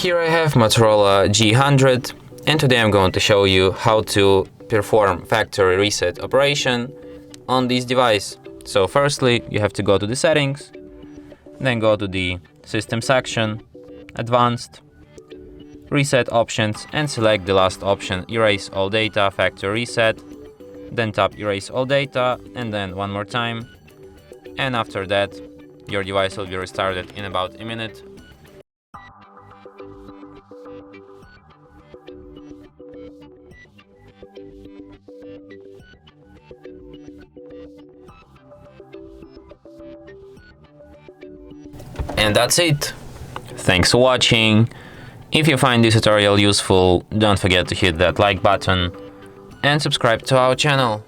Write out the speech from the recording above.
Here I have Motorola G100, and today I'm going to show you how to perform factory reset operation on this device. So firstly, you have to go to the settings, then go to the system section, advanced, reset options, and select the last option, erase all data, factory reset. Then tap erase all data, and then one more time, and after that your device will be restarted in about a minute. And that's it. Thanks for watching. If you find this tutorial useful, don't forget to hit that like button and subscribe to our channel.